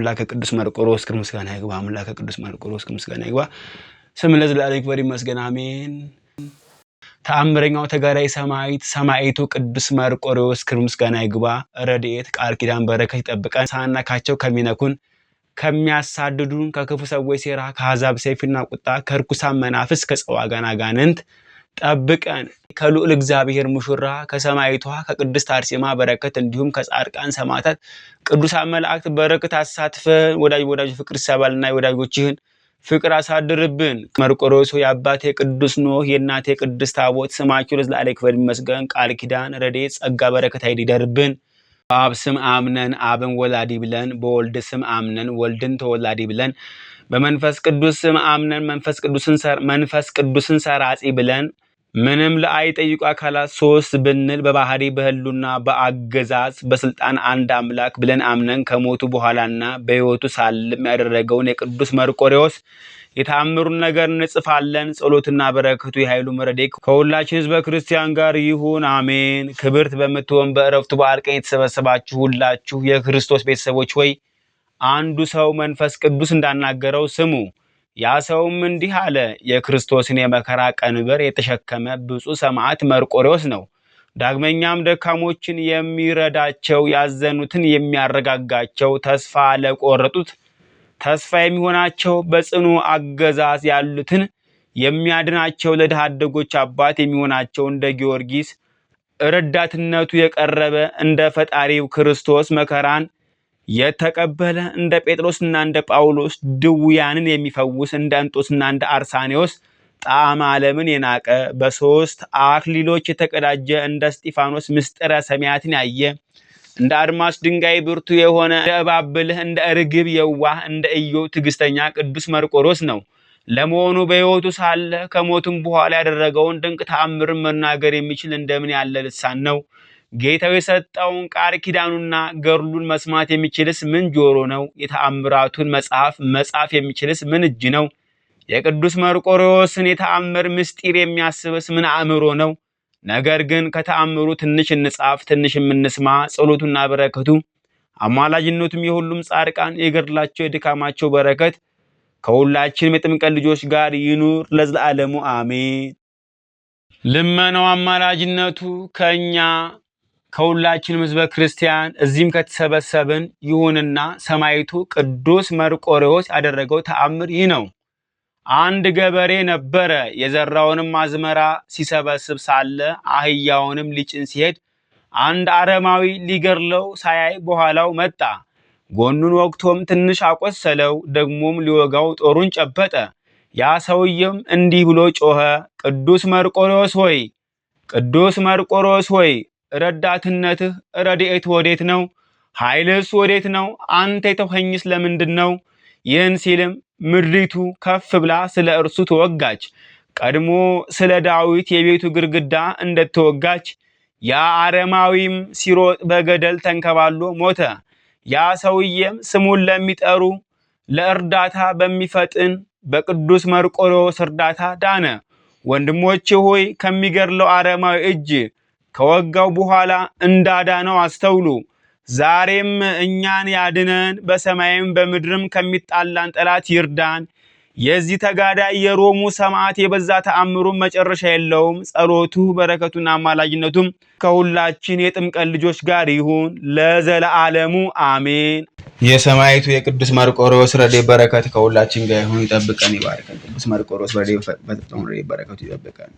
አምላከ ቅዱስ መርቆሬዎስ ምስጋና ይግባ። አምላከ ቅዱስ መርቆሬዎስ ምስጋና ይግባ። ስም ለዘላለም ይክበር ይመስገን አሜን። ተአምረኛው ተጋዳይ ሰማዕቱ ቅዱስ መርቆሬዎስ ምስጋና ይግባ። ረድኤት ቃል ኪዳን በረከት ይጠብቀን። ሳናካቸው ከሚነኩን ከሚያሳድዱን ከክፉ ሰዎች ሴራ ከአሕዛብ ሰይፍና ቁጣ ከርኩሳን መናፍስት ከጸዋጋን አጋንንት ጠብቀን። ከልዑል እግዚአብሔር ሙሽራ ከሰማዕቷ ከቅድስት አርሴማ በረከት እንዲሁም ከጻድቃን ሰማዕታት ቅዱሳን መላእክት በረከት አሳትፈን። ወዳጅ ፍቅር ይሰባልና የወዳጆችህን ፍቅር አሳድርብን። መርቆሬዎስ የአባቴ ቅዱስ ኖህ የእናቴ ቅድስት ታቦት ስማችሁ ለዘላለም ይክበር ይመስገን። ቃል ኪዳን ረድኤት ጸጋ በረከት አይደርብን። በአብ ስም አምነን አብን ወላዲ ብለን፣ በወልድ ስም አምነን ወልድን ተወላዲ ብለን፣ በመንፈስ ቅዱስ ስም አምነን መንፈስ ቅዱስን ሰራጺ ብለን ምንም ለአይጠይቁ አካላት ሶስት ብንል በባህሪ በህሉና በአገዛዝ በስልጣን አንድ አምላክ ብለን አምነን ከሞቱ በኋላና በሕይወቱ ሳለም ያደረገውን የቅዱስ መርቆሬዎስ የተአምሩን ነገር እንጽፋለን። ጸሎትና በረከቱ የኃይሉ ረድኤት ከሁላችን ሕዝበ ክርስቲያን ጋር ይሁን አሜን። ክብርት በምትሆን በዕረፍቱ በዓል ቀን የተሰበሰባችሁ ሁላችሁ የክርስቶስ ቤተሰቦች ሆይ አንዱ ሰው መንፈስ ቅዱስ እንዳናገረው ስሙ። ያ ሰውም እንዲህ አለ። የክርስቶስን የመከራ ቀንበር የተሸከመ ብፁዕ ሰማዕት መርቆሬዎስ ነው። ዳግመኛም ደካሞችን የሚረዳቸው፣ ያዘኑትን የሚያረጋጋቸው፣ ተስፋ ለቆረጡት ተስፋ የሚሆናቸው፣ በጽኑ አገዛዝ ያሉትን የሚያድናቸው፣ ለድሃ አደጎች አባት የሚሆናቸው እንደ ጊዮርጊስ ረዳትነቱ የቀረበ እንደ ፈጣሪው ክርስቶስ መከራን የተቀበለ እንደ ጴጥሮስና እንደ ጳውሎስ ድውያንን የሚፈውስ እንደ እንጦስና እንደ አርሳኔዎስ ጣዕመ ዓለምን የናቀ በሶስት አክሊሎች የተቀዳጀ እንደ እስጢፋኖስ ምስጢረ ሰማያትን ያየ እንደ አድማስ ድንጋይ ብርቱ የሆነ እንደ እባብ ብልህ እንደ ርግብ የዋህ እንደ ኢዮብ ትዕግስተኛ ቅዱስ መርቆሬዎስ ነው። ለመሆኑ በሕይወቱ ሳለ ከሞቱም በኋላ ያደረገውን ድንቅ ተአምርን መናገር የሚችል እንደምን ያለ ልሳን ነው? ጌታው የሰጠውን ቃል ኪዳኑና ገድሉን መስማት የሚችልስ ምን ጆሮ ነው? የተአምራቱን መጻፍ የሚችልስ ምን እጅ ነው? የቅዱስ መርቆሬዎስን የተአምር ምስጢር የሚያስብስ ምን አእምሮ ነው? ነገር ግን ከተአምሩ ትንሽ እንጻፍ፣ ትንሽ እንስማ። ጸሎቱና በረከቱ አማላጅነቱም የሁሉም ጻድቃን የገድላቸው የድካማቸው በረከት ከሁላችንም የጥምቀት ልጆች ጋር ይኑር ለዘላለሙ አሜን። ልመናው አማላጅነቱ ከኛ ከሁላችንም ሕዝበ ክርስቲያን እዚህም ከተሰበሰብን ይሁንና ሰማዕቱ ቅዱስ መርቆሬዎስ ያደረገው ተአምር ይህ ነው። አንድ ገበሬ ነበረ። የዘራውንም አዝመራ ሲሰበስብ ሳለ አህያውንም ሊጭን ሲሄድ አንድ አረማዊ ሊገድለው ሳያይ በኋላው መጣ። ጎኑን ወግቶም ትንሽ አቆሰለው። ደግሞም ሊወጋው ጦሩን ጨበጠ። ያ ሰውየም እንዲህ ብሎ ጮኸ፣ ቅዱስ መርቆሬዎስ ሆይ፣ ቅዱስ መርቆሬዎስ ሆይ፣ ረዳትነትህ ረድኤት ወዴት ነው? ኃይልስ ወዴት ነው? አንተ የተውኸኝስ ለምንድን ነው? ይህን ሲልም ምድሪቱ ከፍ ብላ ስለ እርሱ ተወጋች። ቀድሞ ስለ ዳዊት የቤቱ ግድግዳ እንደተወጋች ያ አረማዊም ሲሮጥ በገደል ተንከባሎ ሞተ። ያ ሰውየም ስሙን ለሚጠሩ ለእርዳታ በሚፈጥን በቅዱስ መርቆሬዎስ እርዳታ ዳነ። ወንድሞቼ ሆይ ከሚገድለው አረማዊ እጅ ከወጋው በኋላ እንዳዳነው አስተውሉ። ዛሬም እኛን ያድነን፣ በሰማይም በምድርም ከሚጣላን ጠላት ይርዳን። የዚህ ተጋዳይ የሮሙ ሰማዕት የበዛ ተአምሩም መጨረሻ የለውም። ጸሎቱ በረከቱና አማላጅነቱም ከሁላችን የጥምቀት ልጆች ጋር ይሁን ለዘለዓለሙ አሜን። የሰማዕቱ የቅዱስ መርቆሬዎስ ረድኤት በረከት ከሁላችን ጋር ይሁን። ይጠብቀን፣ ይባርከን። ቅዱስ መርቆሬዎስ ረድኤት በረከቱ ይጠብቀን።